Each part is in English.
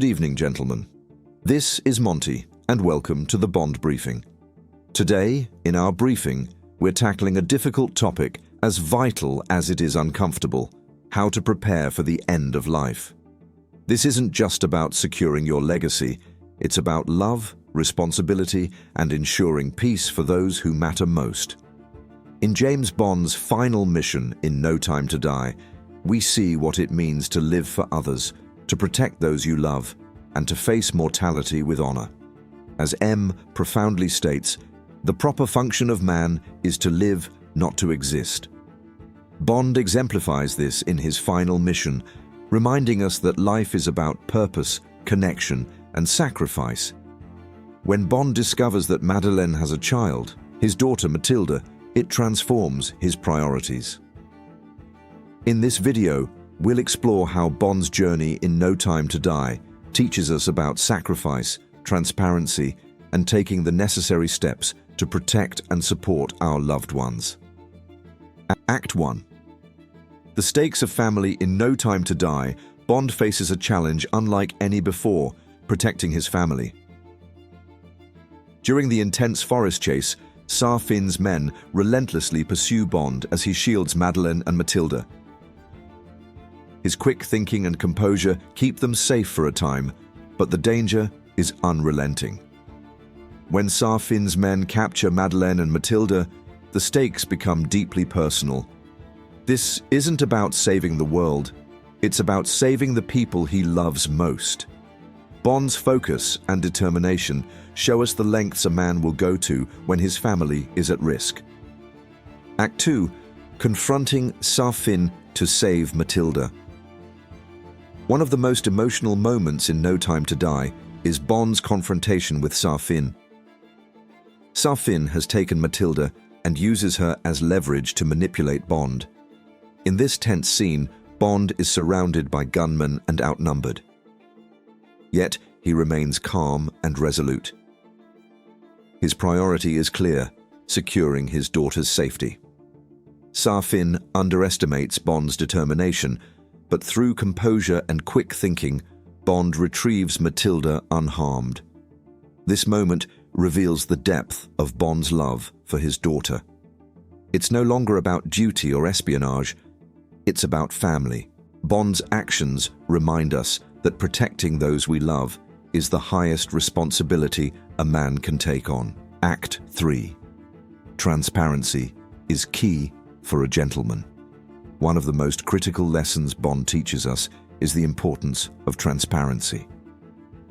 evening, gentlemen. This is Monty, and welcome to the Bond Briefing. Today, in our briefing, we're tackling a difficult topic as vital as it is uncomfortable: how to prepare for the end of life. This isn't just about securing your legacy, it's about love, responsibility, and ensuring peace for those who matter most. In James Bond's final mission in No Time to Die, we see what it means to live for others, to protect those you love, and to face mortality with honor. As M profoundly states, the proper function of man is to live, not to exist. Bond exemplifies this in his final mission, reminding us that life is about purpose, connection, and sacrifice. When Bond discovers that Madeleine has a child, his daughter Matilda, it transforms his priorities. In this video, we'll explore how Bond's journey in No Time to Die teaches us about sacrifice, transparency, and taking the necessary steps to protect and support our loved ones. Act 1. The stakes of family in No Time to Die, Bond faces a challenge unlike any before: protecting his family. During the intense forest chase, Safin's men relentlessly pursue Bond as he shields Madeleine and Matilda. His quick thinking and composure keep them safe for a time, but the danger is unrelenting. When Safin's men capture Madeleine and Matilda, the stakes become deeply personal. This isn't about saving the world, it's about saving the people he loves most. Bond's focus and determination show us the lengths a man will go to when his family is at risk. Act 2. Confronting Safin to save Matilda. One of the most emotional moments in No Time to Die is Bond's confrontation with Safin. Safin has taken Matilda and uses her as leverage to manipulate Bond. In this tense scene, Bond is surrounded by gunmen and outnumbered. Yet, he remains calm and resolute. His priority is clear: securing his daughter's safety. Safin underestimates Bond's determination, but through composure and quick thinking, Bond retrieves Matilda unharmed. This moment reveals the depth of Bond's love for his daughter. It's no longer about duty or espionage, it's about family. Bond's actions remind us that protecting those we love is the highest responsibility a man can take on. Act 3. Transparency is key for a gentleman. One of the most critical lessons Bond teaches us is the importance of transparency.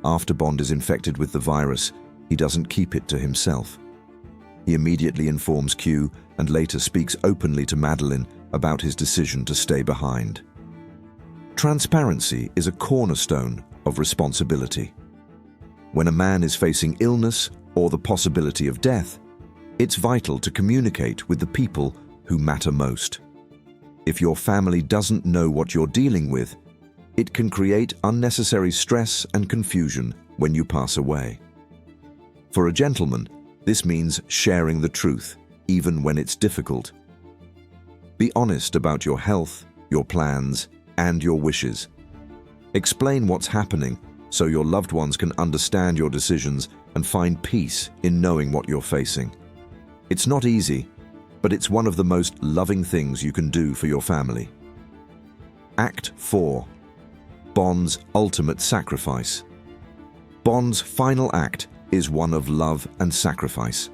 After Bond is infected with the virus, he doesn't keep it to himself. He immediately informs Q and later speaks openly to Madeleine about his decision to stay behind. Transparency is a cornerstone of responsibility. When a man is facing illness or the possibility of death, it's vital to communicate with the people who matter most. If your family doesn't know what you're dealing with, it can create unnecessary stress and confusion when you pass away. For a gentleman, this means sharing the truth, even when it's difficult. Be honest about your health, your plans, and your wishes. Explain what's happening so your loved ones can understand your decisions and find peace in knowing what you're facing. It's not easy, but it's one of the most loving things you can do for your family. Act 4. Bond's ultimate sacrifice. Bond's final act is one of love and sacrifice.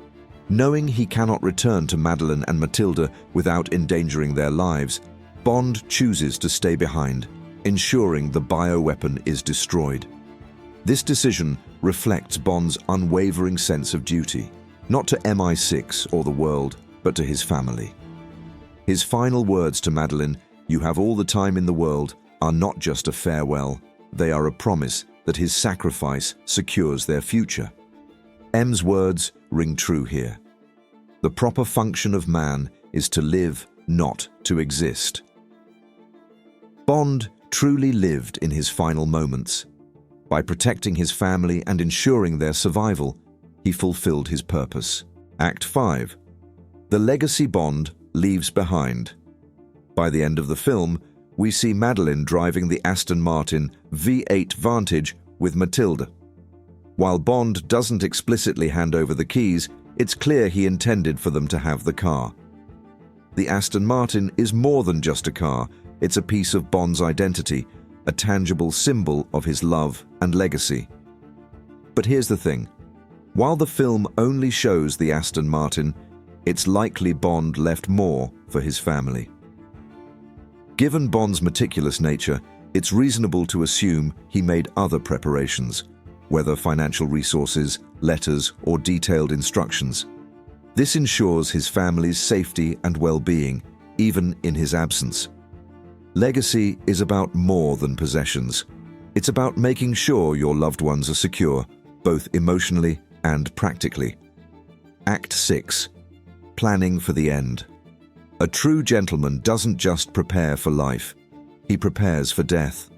Knowing he cannot return to Madeleine and Matilda without endangering their lives, Bond chooses to stay behind, ensuring the bioweapon is destroyed. This decision reflects Bond's unwavering sense of duty, not to MI6 or the world, but to his family. His final words to Madeleine, "You have all the time in the world," are not just a farewell, they are a promise that his sacrifice secures their future. M's words ring true here. The proper function of man is to live, not to exist. Bond truly lived in his final moments. By protecting his family and ensuring their survival, he fulfilled his purpose. Act 5. The legacy Bond leaves behind. By the end of the film, we see Madeleine driving the Aston Martin V8 Vantage with Matilda. While Bond doesn't explicitly hand over the keys, it's clear he intended for them to have the car. The Aston Martin is more than just a car, it's a piece of Bond's identity, a tangible symbol of his love and legacy. But here's the thing. While the film only shows the Aston Martin, it's likely Bond left more for his family. Given Bond's meticulous nature, it's reasonable to assume he made other preparations, whether financial resources, letters, or detailed instructions. This ensures his family's safety and well-being, even in his absence. Legacy is about more than possessions. It's about making sure your loved ones are secure, both emotionally and practically. Act 6. Planning for the end. A true gentleman doesn't just prepare for life, he prepares for death.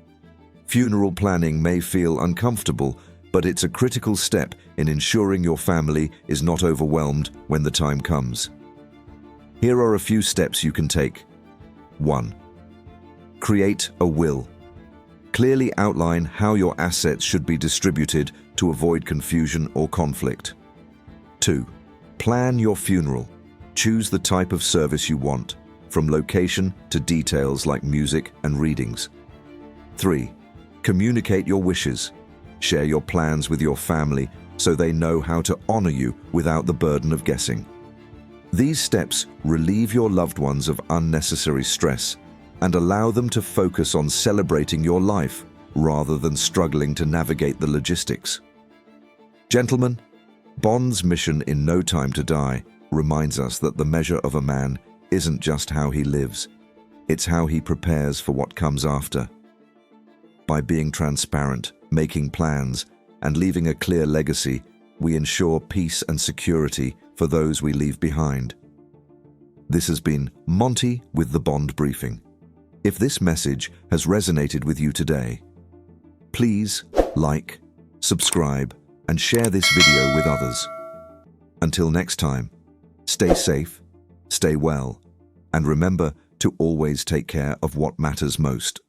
Funeral planning may feel uncomfortable, but it's a critical step in ensuring your family is not overwhelmed when the time comes. Here are a few steps you can take. 1. Create a will. Clearly outline how your assets should be distributed to avoid confusion or conflict. 2. Plan your funeral. Choose the type of service you want, from location to details like music and readings. 3. Communicate your wishes. Share your plans with your family so they know how to honor you without the burden of guessing. These steps relieve your loved ones of unnecessary stress and allow them to focus on celebrating your life rather than struggling to navigate the logistics. Gentlemen, Bond's mission in No Time to Die reminds us that the measure of a man isn't just how he lives, it's how he prepares for what comes after. By being transparent, making plans, and leaving a clear legacy, we ensure peace and security for those we leave behind. This has been Monty with the Bond Briefing. If this message has resonated with you today, please like, subscribe, and share this video with others. Until next time, stay safe, stay well, and remember to always take care of what matters most.